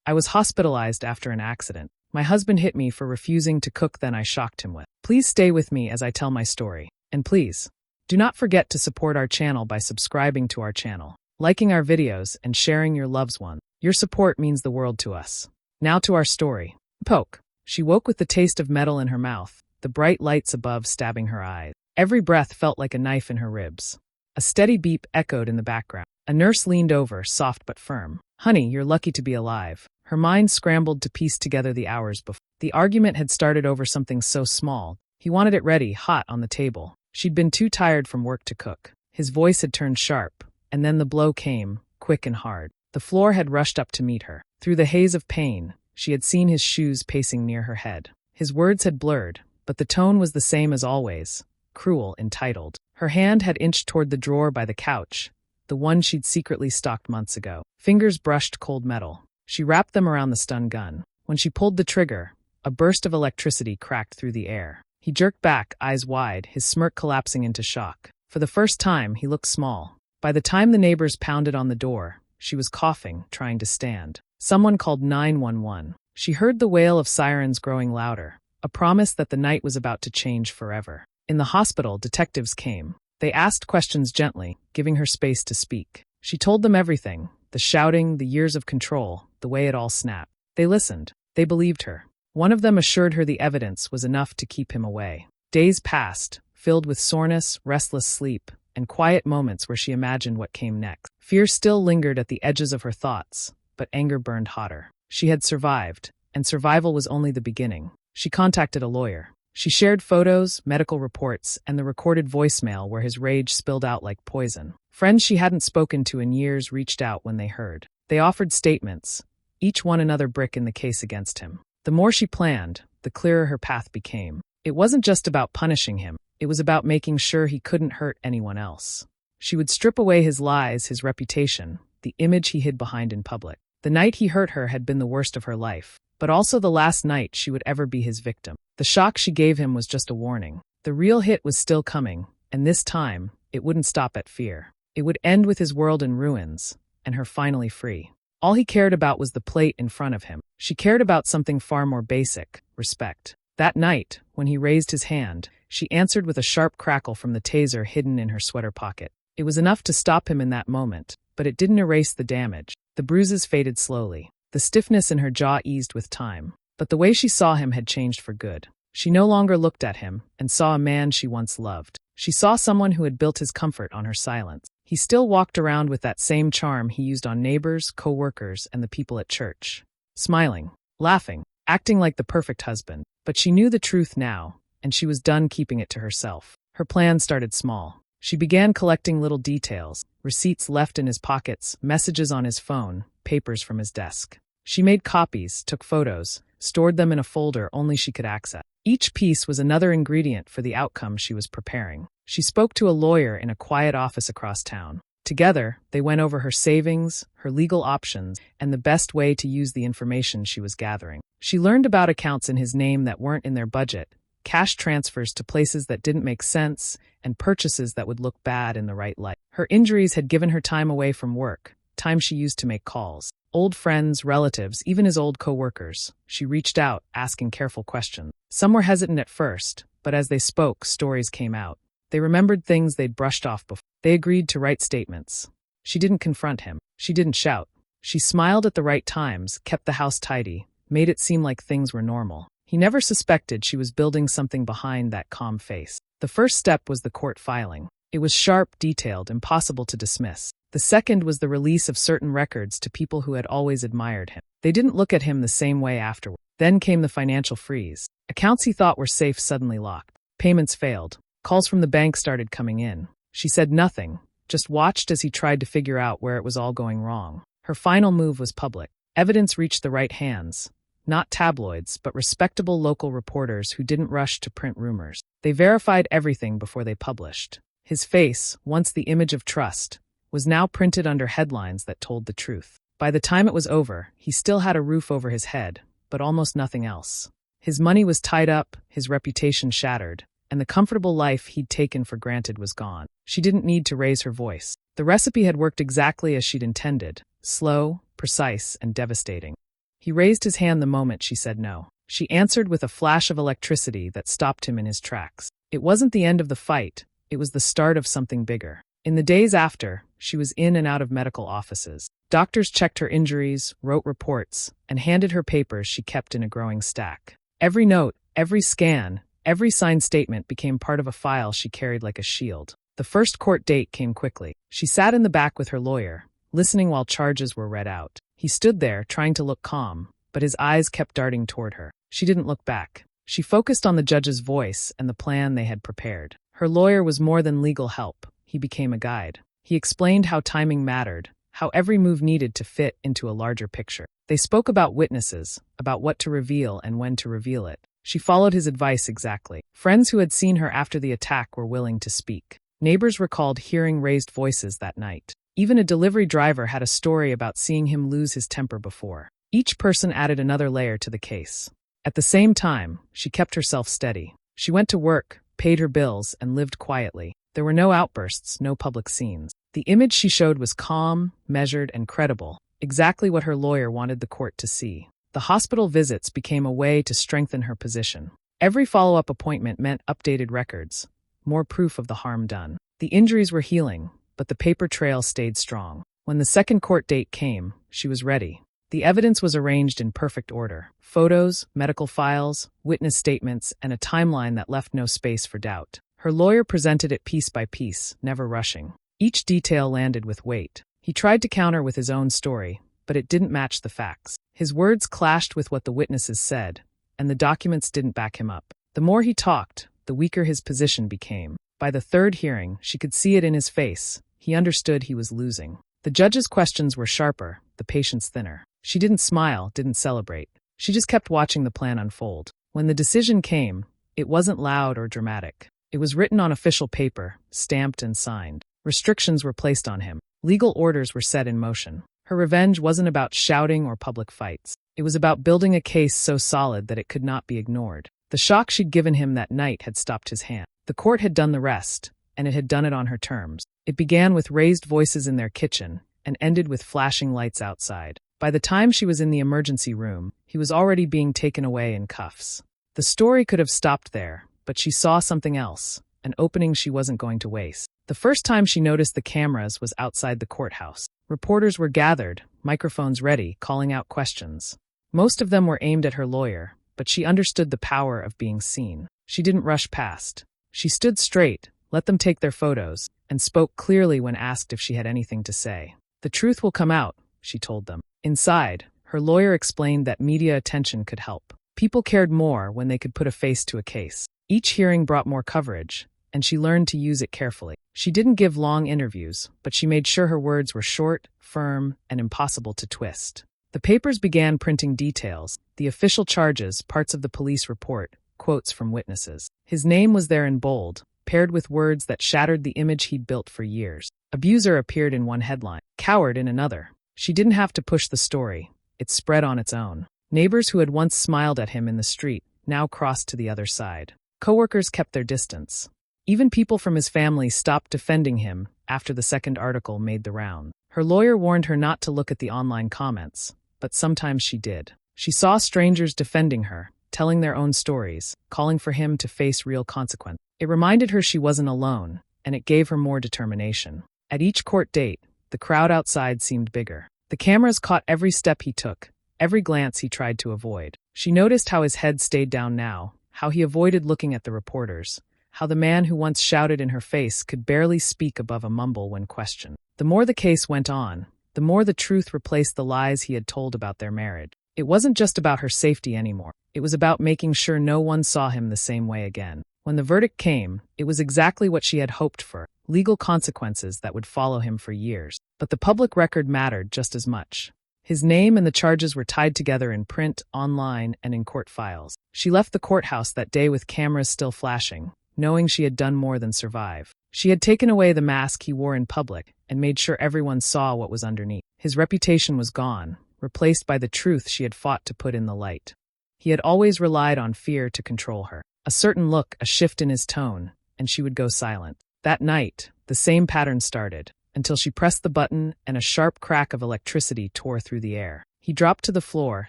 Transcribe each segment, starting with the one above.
I was hospitalized after an accident. My husband hit me for refusing to cook, then I shocked him with. Please stay with me as I tell my story. And please, do not forget to support our channel by subscribing to our channel, liking our videos, and sharing your loved ones. Your support means the world to us. Now to our story. Poke. She woke with the taste of metal in her mouth, the bright lights above stabbing her eyes. Every breath felt like a knife in her ribs. A steady beep echoed in the background. A nurse leaned over, soft but firm. Honey, you're lucky to be alive. Her mind scrambled to piece together the hours before. The argument had started over something so small. He wanted it ready, hot on the table. She'd been too tired from work to cook. His voice had turned sharp, and then the blow came, quick and hard. The floor had rushed up to meet her. Through the haze of pain, she had seen his shoes pacing near her head. His words had blurred, but the tone was the same as always. Cruel, entitled. Her hand had inched toward the drawer by the couch, the one she'd secretly stocked months ago. Fingers brushed cold metal. She wrapped them around the stun gun. When she pulled the trigger, a burst of electricity cracked through the air. He jerked back, eyes wide, his smirk collapsing into shock. For the first time, he looked small. By the time the neighbors pounded on the door, she was coughing, trying to stand. Someone called 911. She heard the wail of sirens growing louder, a promise that the night was about to change forever. In the hospital, detectives came. They asked questions gently, giving her space to speak. She told them everything, the shouting, the years of control, the way it all snapped. They listened. They believed her. One of them assured her the evidence was enough to keep him away. Days passed, filled with soreness, restless sleep, and quiet moments where she imagined what came next. Fear still lingered at the edges of her thoughts, but anger burned hotter. She had survived, and survival was only the beginning. She contacted a lawyer. She shared photos, medical reports, and the recorded voicemail where his rage spilled out like poison. Friends she hadn't spoken to in years reached out when they heard. They offered statements, each one another brick in the case against him. The more she planned, the clearer her path became. It wasn't just about punishing him. It was about making sure he couldn't hurt anyone else. She would strip away his lies, his reputation, the image he hid behind in public. The night he hurt her had been the worst of her life, but also the last night she would ever be his victim. The shock she gave him was just a warning. The real hit was still coming, and this time, it wouldn't stop at fear. It would end with his world in ruins, and her finally free. All he cared about was the plate in front of him. She cared about something far more basic, respect. That night, when he raised his hand, she answered with a sharp crackle from the taser hidden in her sweater pocket. It was enough to stop him in that moment, but it didn't erase the damage. The bruises faded slowly. The stiffness in her jaw eased with time. But the way she saw him had changed for good. She no longer looked at him and saw a man she once loved. She saw someone who had built his comfort on her silence. He still walked around with that same charm he used on neighbors, co-workers, and the people at church. Smiling, laughing, acting like the perfect husband. But she knew the truth now, and she was done keeping it to herself. Her plan started small. She began collecting little details, receipts left in his pockets, messages on his phone, papers from his desk. She made copies, took photos, stored them in a folder only she could access. Each piece was another ingredient for the outcome she was preparing. She spoke to a lawyer in a quiet office across town. Together, they went over her savings, her legal options, and the best way to use the information she was gathering. She learned about accounts in his name that weren't in their budget, cash transfers to places that didn't make sense, and purchases that would look bad in the right light. Her injuries had given her time away from work, time she used to make calls. Old friends, relatives, even his old co-workers. She reached out, asking careful questions. Some were hesitant at first, but as they spoke, stories came out. They remembered things they'd brushed off before. They agreed to write statements. She didn't confront him. She didn't shout. She smiled at the right times, kept the house tidy, made it seem like things were normal. He never suspected she was building something behind that calm face. The first step was the court filing. It was sharp, detailed, impossible to dismiss. The second was the release of certain records to people who had always admired him. They didn't look at him the same way afterward. Then came the financial freeze. Accounts he thought were safe suddenly locked. Payments failed. Calls from the bank started coming in. She said nothing, just watched as he tried to figure out where it was all going wrong. Her final move was public. Evidence reached the right hands. Not tabloids, but respectable local reporters who didn't rush to print rumors. They verified everything before they published. His face, once the image of trust, was now printed under headlines that told the truth. By the time it was over, he still had a roof over his head, but almost nothing else. His money was tied up, his reputation shattered, and the comfortable life he'd taken for granted was gone. She didn't need to raise her voice. The recipe had worked exactly as she'd intended, slow, precise, and devastating. He raised his hand the moment she said no. She answered with a flash of electricity that stopped him in his tracks. It wasn't the end of the fight, it was the start of something bigger. In the days after, she was in and out of medical offices. Doctors checked her injuries, wrote reports, and handed her papers she kept in a growing stack. Every note, every scan, every signed statement became part of a file she carried like a shield. The first court date came quickly. She sat in the back with her lawyer, listening while charges were read out. He stood there, trying to look calm, but his eyes kept darting toward her. She didn't look back. She focused on the judge's voice and the plan they had prepared. Her lawyer was more than legal help. He became a guide. He explained how timing mattered, how every move needed to fit into a larger picture. They spoke about witnesses, about what to reveal and when to reveal it. She followed his advice exactly. Friends who had seen her after the attack were willing to speak. Neighbors recalled hearing raised voices that night. Even a delivery driver had a story about seeing him lose his temper before. Each person added another layer to the case. At the same time, she kept herself steady. She went to work, paid her bills, and lived quietly. There were no outbursts, no public scenes. The image she showed was calm, measured, and credible, exactly what her lawyer wanted the court to see. The hospital visits became a way to strengthen her position. Every follow-up appointment meant updated records, more proof of the harm done. The injuries were healing, but the paper trail stayed strong. When the second court date came, she was ready. The evidence was arranged in perfect order. Photos, medical files, witness statements, and a timeline that left no space for doubt. Her lawyer presented it piece by piece, never rushing. Each detail landed with weight. He tried to counter with his own story, but it didn't match the facts. His words clashed with what the witnesses said, and the documents didn't back him up. The more he talked, the weaker his position became. By the third hearing, she could see it in his face. He understood he was losing. The judge's questions were sharper, the patient's thinner. She didn't smile, didn't celebrate. She just kept watching the plan unfold. When the decision came, it wasn't loud or dramatic. It was written on official paper, stamped and signed. Restrictions were placed on him. Legal orders were set in motion. Her revenge wasn't about shouting or public fights. It was about building a case so solid that it could not be ignored. The shock she'd given him that night had stopped his hand. The court had done the rest, and it had done it on her terms. It began with raised voices in their kitchen and ended with flashing lights outside. By the time she was in the emergency room, he was already being taken away in cuffs. The story could have stopped there, but she saw something else, an opening she wasn't going to waste. The first time she noticed the cameras was outside the courthouse. Reporters were gathered, microphones ready, calling out questions. Most of them were aimed at her lawyer, but she understood the power of being seen. She didn't rush past. She stood straight, let them take their photos, and spoke clearly when asked if she had anything to say. "The truth will come out," she told them. Inside, her lawyer explained that media attention could help. People cared more when they could put a face to a case. Each hearing brought more coverage, and she learned to use it carefully. She didn't give long interviews, but she made sure her words were short, firm, and impossible to twist. The papers began printing details, the official charges, parts of the police report, quotes from witnesses. His name was there in bold, paired with words that shattered the image he'd built for years. Abuser appeared in one headline, coward in another. She didn't have to push the story. It spread on its own. Neighbors who had once smiled at him in the street now crossed to the other side. Coworkers kept their distance. Even people from his family stopped defending him after the second article made the round. Her lawyer warned her not to look at the online comments, but sometimes she did. She saw strangers defending her, telling their own stories, calling for him to face real consequence. It reminded her she wasn't alone, and it gave her more determination. At each court date, the crowd outside seemed bigger. The cameras caught every step he took, every glance he tried to avoid. She noticed how his head stayed down now, how he avoided looking at the reporters, how the man who once shouted in her face could barely speak above a mumble when questioned. The more the case went on, the more the truth replaced the lies he had told about their marriage. It wasn't just about her safety anymore. It was about making sure no one saw him the same way again. When the verdict came, it was exactly what she had hoped for, legal consequences that would follow him for years. But the public record mattered just as much. His name and the charges were tied together in print, online, and in court files. She left the courthouse that day with cameras still flashing, knowing she had done more than survive. She had taken away the mask he wore in public and made sure everyone saw what was underneath. His reputation was gone, replaced by the truth she had fought to put in the light. He had always relied on fear to control her. A certain look, a shift in his tone, and she would go silent. That night, the same pattern started, until she pressed the button and a sharp crack of electricity tore through the air. He dropped to the floor,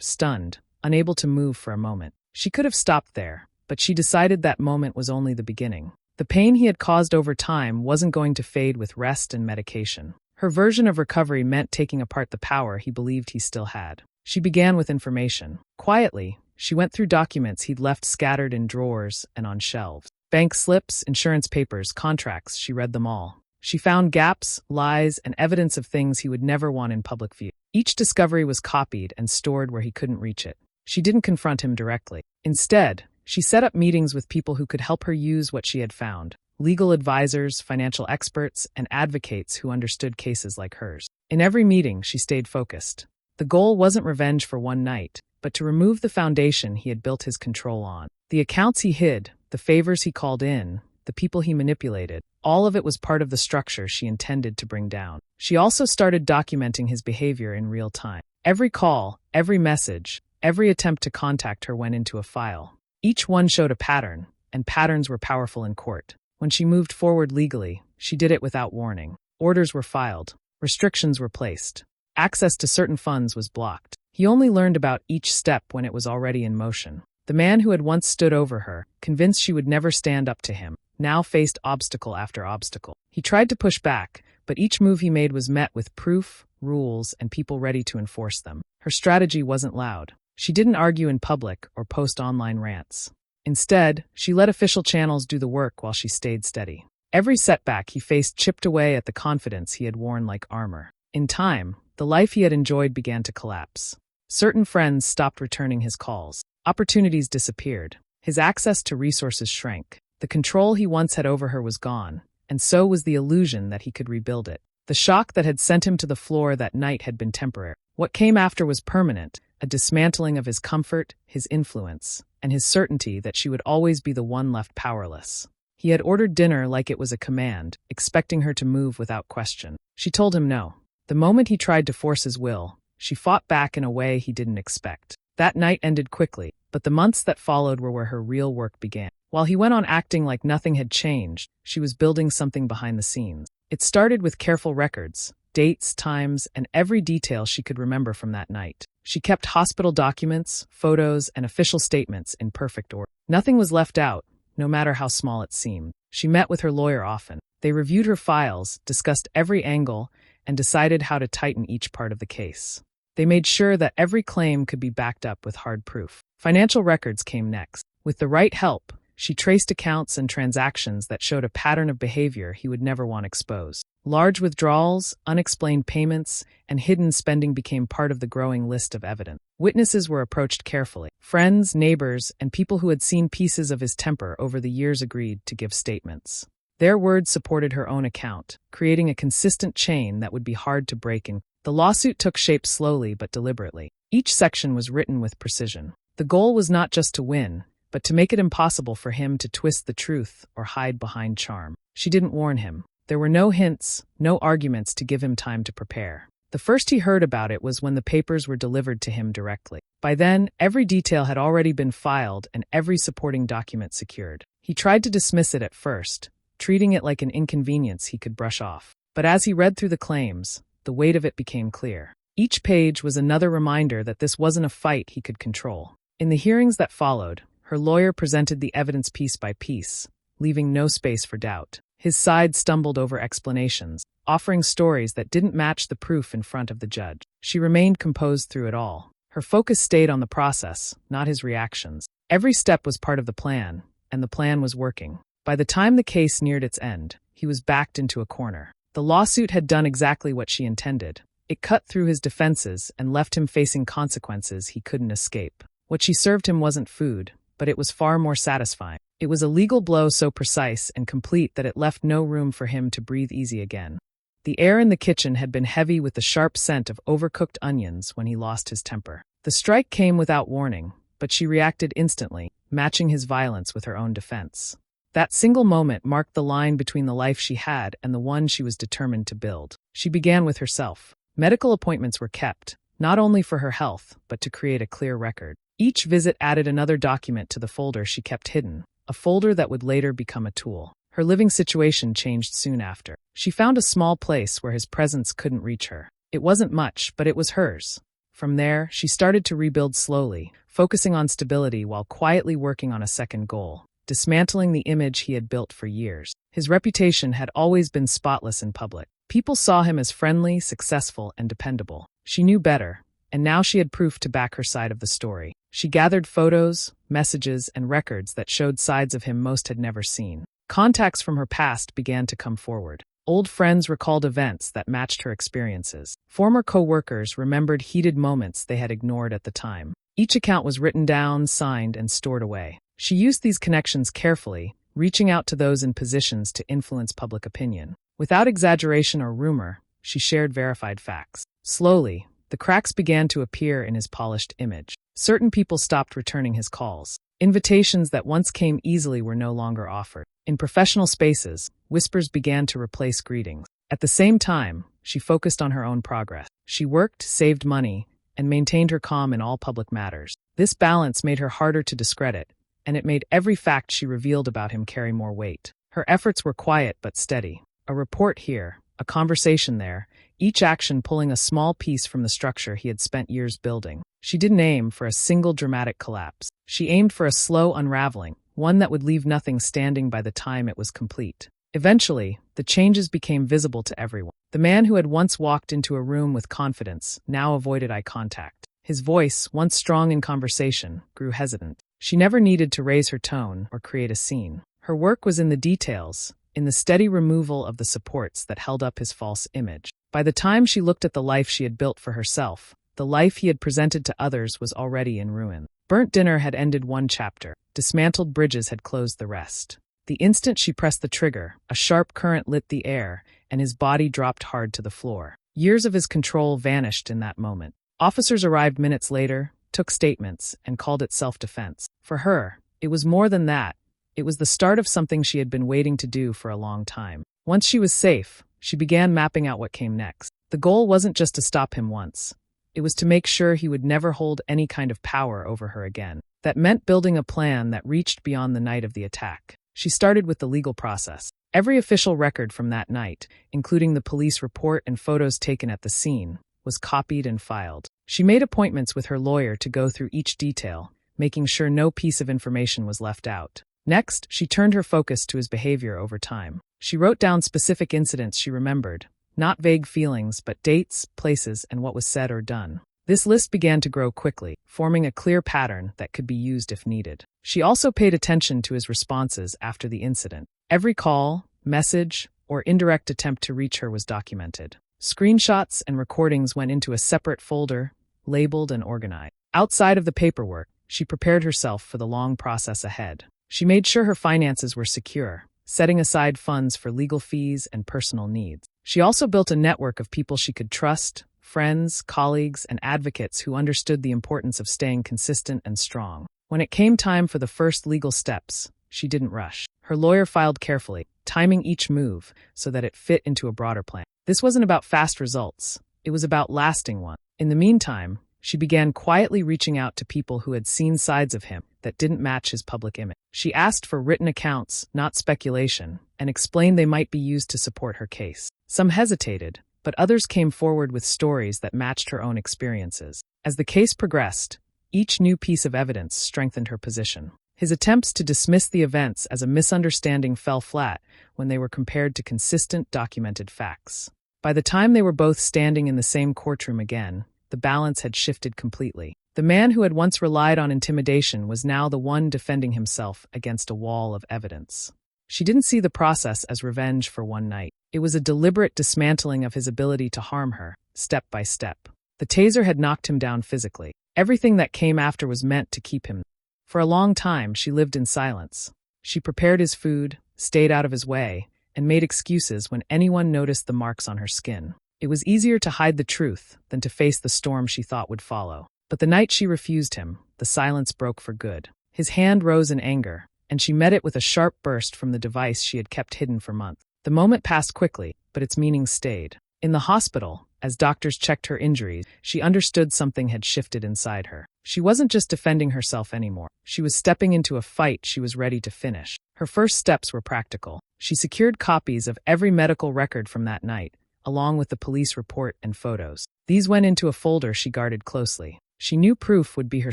stunned, unable to move for a moment. She could have stopped there, but she decided that moment was only the beginning. The pain he had caused over time wasn't going to fade with rest and medication. Her version of recovery meant taking apart the power he believed he still had. She began with information. Quietly, she went through documents he'd left scattered in drawers and on shelves. Bank slips, insurance papers, contracts, she read them all. She found gaps, lies, and evidence of things he would never want in public view. Each discovery was copied and stored where he couldn't reach it. She didn't confront him directly. Instead, she set up meetings with people who could help her use what she had found. Legal advisors, financial experts, and advocates who understood cases like hers. In every meeting, she stayed focused. The goal wasn't revenge for one night, but to remove the foundation he had built his control on. The accounts he hid, the favors he called in, the people he manipulated, all of it was part of the structure she intended to bring down. She also started documenting his behavior in real time. Every call, every message, every attempt to contact her went into a file. Each one showed a pattern, and patterns were powerful in court. When she moved forward legally, she did it without warning. Orders were filed. Restrictions were placed. Access to certain funds was blocked. He only learned about each step when it was already in motion. The man who had once stood over her, convinced she would never stand up to him, now faced obstacle after obstacle. He tried to push back, but each move he made was met with proof, rules, and people ready to enforce them. Her strategy wasn't loud. She didn't argue in public or post online rants. Instead, she let official channels do the work while she stayed steady. Every setback he faced chipped away at the confidence he had worn like armor. In time, the life he had enjoyed began to collapse. Certain friends stopped returning his calls. Opportunities disappeared. His access to resources shrank. The control he once had over her was gone, and so was the illusion that he could rebuild it. The shock that had sent him to the floor that night had been temporary. What came after was permanent, a dismantling of his comfort, his influence, and his certainty that she would always be the one left powerless. He had ordered dinner like it was a command, expecting her to move without question. She told him no. The moment he tried to force his will, she fought back in a way he didn't expect. That night ended quickly, but the months that followed were where her real work began. While he went on acting like nothing had changed, she was building something behind the scenes. It started with careful records, dates, times, and every detail she could remember from that night. She kept hospital documents, photos, and official statements in perfect order. Nothing was left out, no matter how small it seemed. She met with her lawyer often. They reviewed her files, discussed every angle, and decided how to tighten each part of the case. They made sure that every claim could be backed up with hard proof. Financial records came next. With the right help, she traced accounts and transactions that showed a pattern of behavior he would never want exposed. Large withdrawals, unexplained payments, and hidden spending became part of the growing list of evidence. Witnesses were approached carefully. Friends, neighbors, and people who had seen pieces of his temper over the years agreed to give statements. Their words supported her own account, creating a consistent chain that would be hard to break in. The lawsuit took shape slowly but deliberately. Each section was written with precision. The goal was not just to win, but to make it impossible for him to twist the truth or hide behind charm. She didn't warn him. There were no hints, no arguments to give him time to prepare. The first he heard about it was when the papers were delivered to him directly. By then, every detail had already been filed and every supporting document secured. He tried to dismiss it at first, treating it like an inconvenience he could brush off. But as he read through the claims, the weight of it became clear. Each page was another reminder that this wasn't a fight he could control. In the hearings that followed, her lawyer presented the evidence piece by piece, leaving no space for doubt. His side stumbled over explanations, offering stories that didn't match the proof in front of the judge. She remained composed through it all. Her focus stayed on the process, not his reactions. Every step was part of the plan, and the plan was working. By the time the case neared its end, he was backed into a corner. The lawsuit had done exactly what she intended. It cut through his defenses and left him facing consequences he couldn't escape. What she served him wasn't food, but it was far more satisfying. It was a legal blow so precise and complete that it left no room for him to breathe easy again. The air in the kitchen had been heavy with the sharp scent of overcooked onions when he lost his temper. The strike came without warning, but she reacted instantly, matching his violence with her own defense. That single moment marked the line between the life she had and the one she was determined to build. She began with herself. Medical appointments were kept, not only for her health, but to create a clear record. Each visit added another document to the folder she kept hidden, a folder that would later become a tool. Her living situation changed soon after. She found a small place where his presence couldn't reach her. It wasn't much, but it was hers. From there, she started to rebuild slowly, focusing on stability while quietly working on a second goal: dismantling the image he had built for years. His reputation had always been spotless in public. People saw him as friendly, successful, and dependable. She knew better, and now she had proof to back her side of the story. She gathered photos, messages, and records that showed sides of him most had never seen. Contacts from her past began to come forward. Old friends recalled events that matched her experiences. Former co-workers remembered heated moments they had ignored at the time. Each account was written down, signed, and stored away. She used these connections carefully, reaching out to those in positions to influence public opinion. Without exaggeration or rumor, she shared verified facts. Slowly, the cracks began to appear in his polished image. Certain people stopped returning his calls. Invitations that once came easily were no longer offered. In professional spaces, whispers began to replace greetings. At the same time, she focused on her own progress. She worked, saved money, and maintained her calm in all public matters. This balance made her harder to discredit, and it made every fact she revealed about him carry more weight. Her efforts were quiet but steady. A report here, a conversation there, each action pulling a small piece from the structure he had spent years building. She didn't aim for a single dramatic collapse. She aimed for a slow unraveling, one that would leave nothing standing by the time it was complete. Eventually, the changes became visible to everyone. The man who had once walked into a room with confidence now avoided eye contact. His voice, once strong in conversation, grew hesitant. She never needed to raise her tone or create a scene. Her work was in the details, in the steady removal of the supports that held up his false image. By the time she looked at the life she had built for herself, the life he had presented to others was already in ruin. Burnt dinner had ended one chapter. Dismantled bridges had closed the rest. The instant she pressed the trigger, a sharp current lit the air, and his body dropped hard to the floor. Years of his control vanished in that moment. Officers arrived minutes later, took statements, and called it self-defense. For her, it was more than that. It was the start of something she had been waiting to do for a long time. Once she was safe, she began mapping out what came next. The goal wasn't just to stop him once. It was to make sure he would never hold any kind of power over her again. That meant building a plan that reached beyond the night of the attack. She started with the legal process. Every official record from that night, including the police report and photos taken at the scene, was copied and filed. She made appointments with her lawyer to go through each detail, making sure no piece of information was left out. Next, she turned her focus to his behavior over time. She wrote down specific incidents she remembered, not vague feelings, but dates, places, and what was said or done. This list began to grow quickly, forming a clear pattern that could be used if needed. She also paid attention to his responses after the incident. Every call, message, or indirect attempt to reach her was documented. Screenshots and recordings went into a separate folder, labeled and organized. Outside of the paperwork, she prepared herself for the long process ahead. She made sure her finances were secure, setting aside funds for legal fees and personal needs. She also built a network of people she could trust, friends, colleagues, and advocates who understood the importance of staying consistent and strong. When it came time for the first legal steps, she didn't rush. Her lawyer filed carefully, timing each move so that it fit into a broader plan. This wasn't about fast results. It was about lasting ones. In the meantime, she began quietly reaching out to people who had seen sides of him that didn't match his public image. She asked for written accounts, not speculation, and explained they might be used to support her case. Some hesitated, but others came forward with stories that matched her own experiences. As the case progressed, each new piece of evidence strengthened her position. His attempts to dismiss the events as a misunderstanding fell flat when they were compared to consistent, documented facts. By the time they were both standing in the same courtroom again, the balance had shifted completely. The man who had once relied on intimidation was now the one defending himself against a wall of evidence. She didn't see the process as revenge for one night. It was a deliberate dismantling of his ability to harm her, step by step. The taser had knocked him down physically. Everything that came after was meant to keep him. For a long time, she lived in silence. She prepared his food, stayed out of his way, and made excuses when anyone noticed the marks on her skin. It was easier to hide the truth than to face the storm she thought would follow. But the night she refused him, the silence broke for good. His hand rose in anger, and she met it with a sharp burst from the device she had kept hidden for months. The moment passed quickly, but its meaning stayed. In the hospital, as doctors checked her injuries, she understood something had shifted inside her. She wasn't just defending herself anymore. She was stepping into a fight she was ready to finish. Her first steps were practical. She secured copies of every medical record from that night, along with the police report and photos. These went into a folder she guarded closely. She knew proof would be her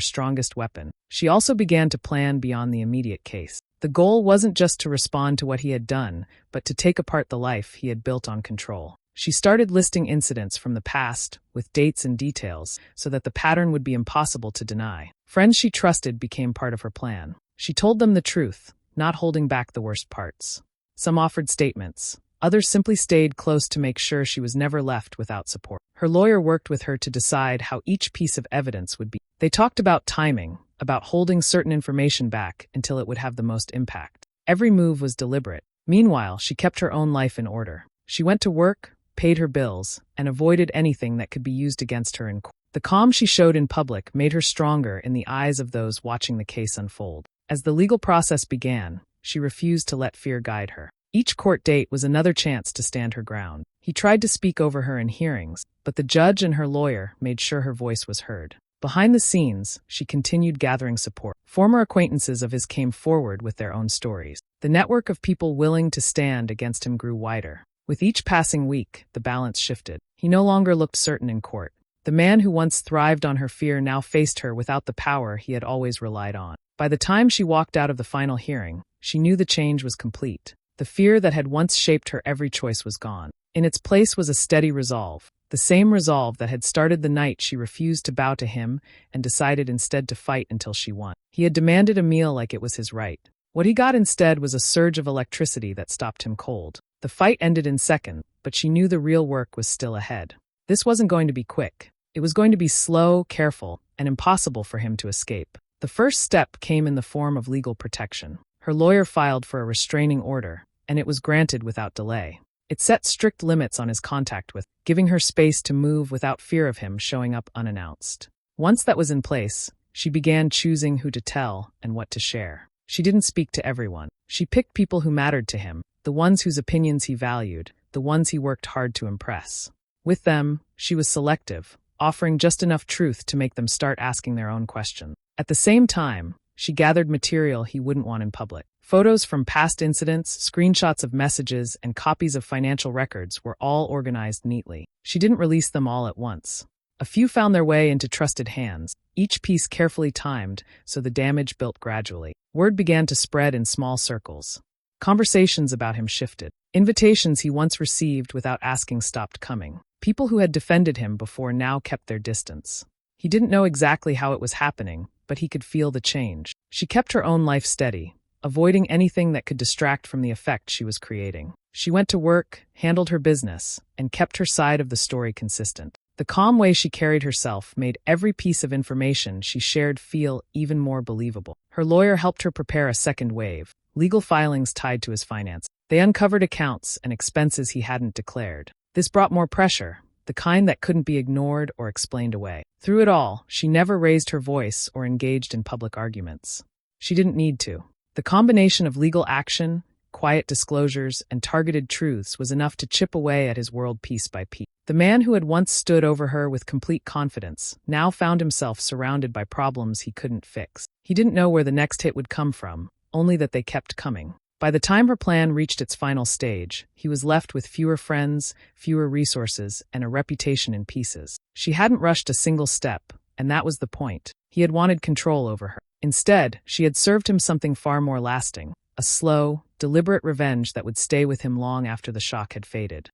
strongest weapon. She also began to plan beyond the immediate case. The goal wasn't just to respond to what he had done, but to take apart the life he had built on control. She started listing incidents from the past, with dates and details, so that the pattern would be impossible to deny. Friends she trusted became part of her plan. She told them the truth, not holding back the worst parts. Some offered statements. Others simply stayed close to make sure she was never left without support. Her lawyer worked with her to decide how each piece of evidence would be. They talked about timing, about holding certain information back until it would have the most impact. Every move was deliberate. Meanwhile, she kept her own life in order. She went to work, paid her bills, and avoided anything that could be used against her in court. The calm she showed in public made her stronger in the eyes of those watching the case unfold. As the legal process began, she refused to let fear guide her. Each court date was another chance to stand her ground. He tried to speak over her in hearings, but the judge and her lawyer made sure her voice was heard. Behind the scenes, she continued gathering support. Former acquaintances of his came forward with their own stories. The network of people willing to stand against him grew wider. With each passing week, the balance shifted. He no longer looked certain in court. The man who once thrived on her fear now faced her without the power he had always relied on. By the time she walked out of the final hearing, she knew the change was complete. The fear that had once shaped her every choice was gone. In its place was a steady resolve, the same resolve that had started the night she refused to bow to him and decided instead to fight until she won. He had demanded a meal like it was his right. What he got instead was a surge of electricity that stopped him cold. The fight ended in seconds, but she knew the real work was still ahead. This wasn't going to be quick. It was going to be slow, careful, and impossible for him to escape. The first step came in the form of legal protection. Her lawyer filed for a restraining order, and it was granted without delay. It set strict limits on his contact with, giving her space to move without fear of him showing up unannounced. Once that was in place, she began choosing who to tell and what to share. She didn't speak to everyone. She picked people who mattered to him, the ones whose opinions he valued, the ones he worked hard to impress. With them, she was selective, offering just enough truth to make them start asking their own questions. At the same time, she gathered material he wouldn't want in public. Photos from past incidents, screenshots of messages, and copies of financial records were all organized neatly. She didn't release them all at once. A few found their way into trusted hands, each piece carefully timed so the damage built gradually. Word began to spread in small circles. Conversations about him shifted. Invitations he once received without asking stopped coming. People who had defended him before now kept their distance. He didn't know exactly how it was happening, but he could feel the change. She kept her own life steady, avoiding anything that could distract from the effect she was creating. She went to work, handled her business, and kept her side of the story consistent. The calm way she carried herself made every piece of information she shared feel even more believable. Her lawyer helped her prepare a second wave, legal filings tied to his finance. They uncovered accounts and expenses he hadn't declared. This brought more pressure, the kind that couldn't be ignored or explained away. Through it all, she never raised her voice or engaged in public arguments. She didn't need to. The combination of legal action, quiet disclosures, and targeted truths was enough to chip away at his world piece by piece. The man who had once stood over her with complete confidence now found himself surrounded by problems he couldn't fix. He didn't know where the next hit would come from, only that they kept coming. By the time her plan reached its final stage, he was left with fewer friends, fewer resources, and a reputation in pieces. She hadn't rushed a single step, and that was the point. He had wanted control over her. Instead, she had served him something far more lasting, a slow, deliberate revenge that would stay with him long after the shock had faded.